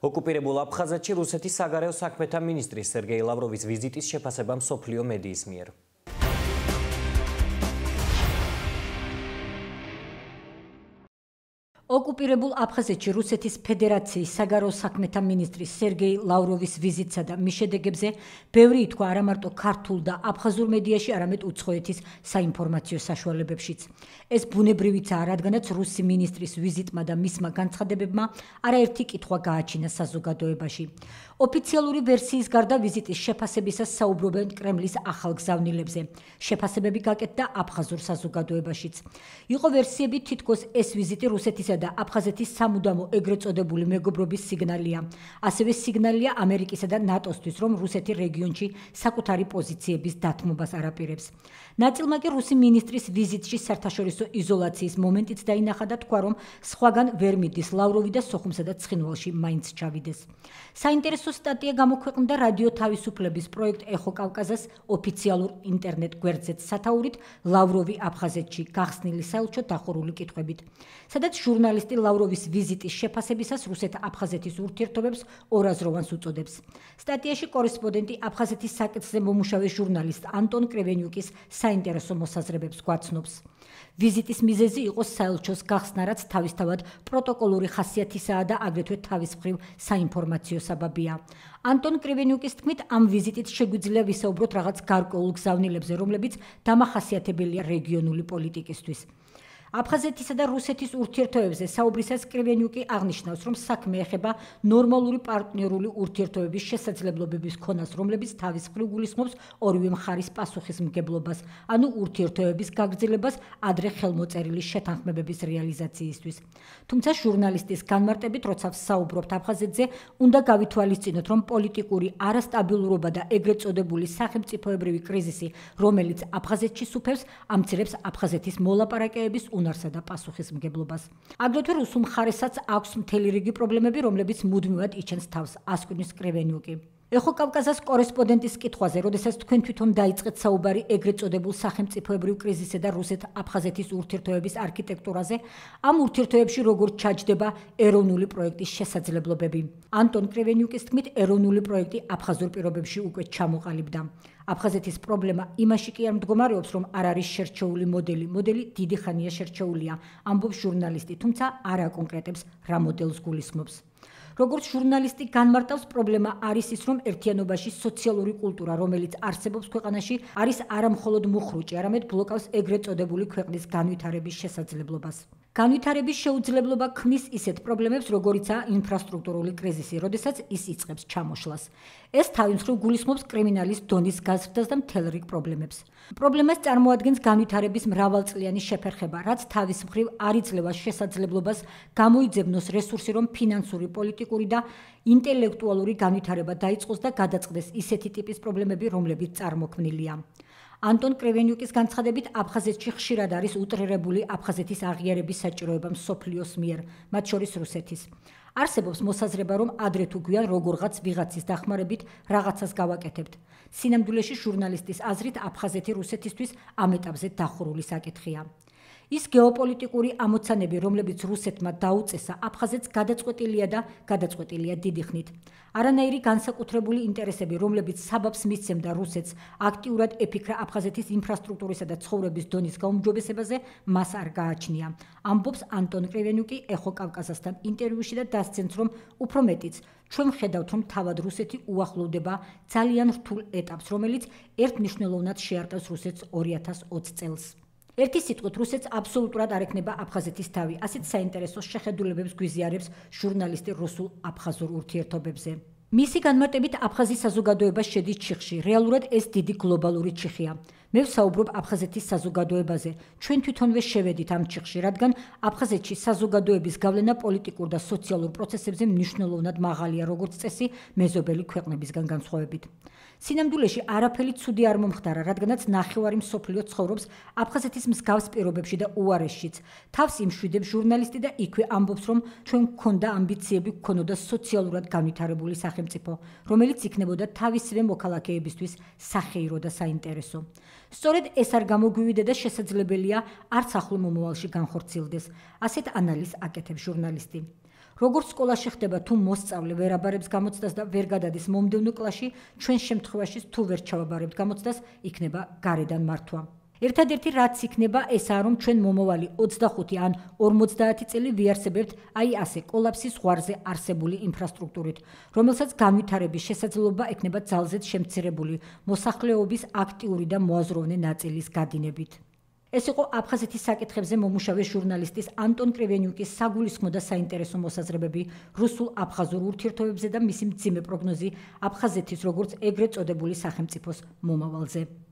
ოკუპირებულ აფხაზეთში რუსეთის საგარეო საქმეთა მინისტრის სერგეი ლავროვის ვიზიტის შეფასება მსოფლიო მედიის მიერ. ოკუპირებულ აფხაზეთში რუსეთის ფედერაციის საგარეო საქმეთა მინისტრის სერგეი ლავროვის ვიზიტსა და მის შედეგებზე ბევრი ითქვა არა მარტო ქართულ და აფხაზურ მედიაში, არამედ უცხოეთის საინფორმაციო საშუალებებშიც. ეს ბუნებრივიცაა, რადგანაც რუსი მინისტრის ვიზიტმა და მისმა განცხადებებმა არაერთი კითხვა გააჩინა საზოგადოებაში. ოფიციალური ვერსიის გარდა ვიზიტის შეფასებისას საუბრობენ კრემლის ახალ გზავნილებზე. შეფასებები გაკეთდა აფხაზურ საზოგადოებაშიც. იყო ვერსიები, თითქოს ეს ვიზიტი რუსეთისა და აფხაზეთის სამუდამო ეგრეთ წოდებული მეგობრობის სიგნალია. ასევე სიგნალია ამერიკისა და ნატოსთვის, რომ რუსეთი რეგიონში საკუთარი პოზიციების დათმობას არ აპირებს. ნაწილმა კი რუსი მინისტრის ვიზიტში საერთაშორისო იზოლაციის მომენტიც დაინახა და თქვა, რომ სხვაგან ვერ მიდის ლავროვი და სოხუმსა და ცხინვალში მაინც ჩავიდეს. საინტერესო სტატია გამოქვეყნდა რადიო თავისუფლების პროექტ ეხო კავკაზას ოფიციალურ ინტერნეტ გვერდზეც სათაურით ლავროვი აფხაზეთში გახსნილი საელჩო დახურული კითხვებით, სადაც ჟურნალისტი ლავროვის ვიზიტის შეფასებისას რუსეთ-აფხაზეთის ურთიერთობებს ორაზროვანს უწოდებს. სტატიაში კორესპონდენტი აფხაზეთის საკითხზე მომუშავე ჟურნალისტ ანტონ კრევენიუკის საინტერესო მოსაზრებებს გვაცნობს. ვიზიტის მიზეზი იყო საელჩოს გახსნა, რაც თავისთავად პროტოკოლური ხასიათისაა და აგრეთვე თავის მხრივ საინფორმაციო საბაბია. ანტონ კრევენიუკის თქმით, ამ ვიზიტით შეგვიძლია ვისაუბროთ რაღაც გარკვეულ გზავნილებზე, რომლებიც დამახასიათებელია რეგიონული პოლიტიკისთვის. აფხაზეთისა და რუსეთის ურთიერთობებზე საუბრისას კრევენიუკი აღნიშნავს, რომ საქმე ეხება ნორმალური პარტნიორული ურთიერთობების შესაძლებლობების ქონას, რომლებიც თავის მხრივ გულისხმობს ორივე მხარის პასუხისმგებლობას, ანუ ურთიერთობების გაგრძელებას ადრე ხელმოწერილი შეთანხმებების რეალიზაციისთვის. თუმცა ჟურნალისტის განმარტებით, როცა ვსაუბრობთ აფხაზეთზე, უნდა გავითვალისწინოთ, რომ პოლიტიკური არასტაბილურობა და ეგრეთ წოდებული სახელმწიფოებრივი კრიზისი, რომელიც აფხაზეთში სუფევს, ამცირებს აფხაზეთის მოლაპარაკებების უნარსა და პასუხისმგებლობას. აგრეთვე რუსულ მხარესაც აქვს მთელი რიგი პრობლემები, რომლებიც მუდმივად იჩენს თავს, ასკვნის კრევენიუკი. ეხო კავკაზას კორესპონდენტის კითხვაზე, როდესაც თქვენ თვითონ დაიწყეთ საუბარი ეგრეთ წოდებულ სახელმწიფოებრივ კრიზისზე და რუსეთ-აფხაზეთის ურთიერთობების არქიტექტურაზე, ამ ურთიერთობებში როგორ ჩაჯდება ეროვნული პროექტის შესაძლებლობები. ანტონ კრევენიუკის თქმით, ეროვნული პროექტი აფხაზურ პირობებში უკვე ჩამოყალიბდა. აფხაზეთის პრობლემა იმაში კი არ მდგომარეობს, რომ არ არის შერჩეული მოდელი. მოდელი დიდი ხანია შერჩეულია, ამბობს ჟურნალისტი, თუმცა არ აკონკრეტებს რა მოდელს გულისხმობს. როგორც ჟურნალისტი განმარტავს, პრობლემა არის ის, რომ ერთიანობაში სოციალური კულტურა, რომელიც არსებობს ქვეყანაში, არის არა მხოლოდ მუხრუჭი, არამედ ბლოკავს ეგრეთ წოდებული ქვეყნის განვითარების შესაძლებლობას. განვითარების შეუძლებლობა ქმნის ისეთ პრობლემებს, როგორიცაა ინფრასტრუქტურული კრიზისი, როდესაც ის იწყებს ჩამოშლას. ეს თავის მხრივ გულისხმობს კრიმინალის დონის გაზრდას და მთელ რიგ პრობლემებს. პრობლემას წარმოადგენს განვითარების მრავალწლიანი შეფერხება, რაც თავის მხრივ არ იძლევა შესაძლებლობას გამოიძებნოს რესურსი, რომ ფინანსური, პოლიტიკური და ინტელექტუალური განვითარება დაიწყოს და გადაწყდეს ისეთი ტიპის პრობლემები, რომლებიც წარმოქმნილია. ანტონ კრევენიუკის განცხადებით, აფხაზეთში ხშირად არის უტრირებული აფხაზეთის აღიარების საჭიროება მსოფლიოს მიერ, მათ შორის რუსეთის. არსებობს მოსაზრება, რომ ადრე თუ გვიან როგორღაც ვიღაცის დახმარებით რაღაცას გავაკეთებთ. სინამდვილეში ჟურნალისტის აზრით, აფხაზეთი რუსეთისთვის ამ ეტაპზე დახურული საკითხია. ის გეოპოლიტიკური ამოცანები, რომლებიც რუსეთმა დაუწესა, აფხაზეთს გადაწყვეტილია და გადაწყვეტილია დიდი ხნით. არანაირი განსაკუთრებული ინტერესები, რომლებიც საბაბს მისცემდა რუსეთს აქტიურად ეფიქრა აფხაზეთის ინფრასტრუქტურისა და ცხოვრების დონის გაუმჯობესებაზე, მას არ გააჩნია. ამბობს ანტონ კრევენიუკი ეხო კავკაზასთან ინტერვიუში და დასცენს, რომ უფრო მეტიც ჩვენ ვხედავთ, რომ თავად რუსეთი უახლოვდება ძალიან რთულ ეტაპს, რომელიც ერთმნიშვნელოვნად შეარყევს რუსეთს 2020 წელს. ერთი სიტყვით, რუსეთს აბსოლუტურად არ ექნება აფხაზეთის თავი. ასეთ საინტერესო შეხედულებებს გვიზიარებს ჟურნალისტი რუსულ-აფხაზურ ურთიერთობებზე. მისი განმარტებით, აფხაზის საზოგადოება შედის ჩიხში. რეალურად ეს დიდი გლობალური ჩიხია. მე ვსაუბრობ აფხაზეთის საზოგადოებაზე. ჩვენ თვითონვე შევედით ამ ჩიხში, რადგან აფხაზეთში საზოგადოების გავლენა პოლიტიკურ და სოციალურ პროცესებზე მნიშვნელოვნად მაღალია, როგორც წესი, მეზობელი ქვეყნებისგან განსხვავებით. სინამდვილეში არაფერი ცუდი არ მომხდარა, რადგანაც ნახევარი მსოფლიო ცხოვრობს აფხაზეთის მსგავს პირობებში და უარესშიც. თავს იმშვიდებს ჟურნალისტი და იქვე ამბობს, რომ ჩვენ გვქონდა ამბიციები, გვქონოდა სოციალურად განვითარებული სახელმწიფო, რომელიც იქნებოდა თავისივე მოქალაქეებისთვის სახეირო და საინტერესო. სწორედ ეს არ გამოგვივიდა და შესაძლებელია არც ახლო მომავალში განხორციელდეს. ასეთ ანალიზს აკეთებს ჟურნალისტი. როგორც სკოლაში ხდება თუ მოსწავლე ვერ აბარებს გამოცდას და ვერ გადადის მომდევნო კლასში, ჩვენ შემთხვევაში თუ ვერ ჩავაბარებთ გამოცდას, იქნება გარედან მართვა. ერთადერთი რაც იქნება ესაა, რომ ჩვენ მომავალი 25 ან 50 წელი ვიარსებებთ აი ასე კოლაფსის ზღვარზე არსებული ინფრასტრუქტურით, რომელსაც განვითარების შესაძლებლობა ექნება ძალზედ შემცირებული მოსახლეობის აქტიური და მოაზროვნე ნაწილის გადინებით. ეს იყო აფხაზეთის საკითხებზე მომუშავე ჟურნალისტის ანტონ კრივენიუკის საგულისხმო და საინტერესო მოსაზრებები რუსულ-აფხაზურ ურთიერთობებზე და მისი მძიმე პროგნოზი აფხაზეთის როგორც ეგრეთ წოდებული სახელმწიფოს მომავალზე.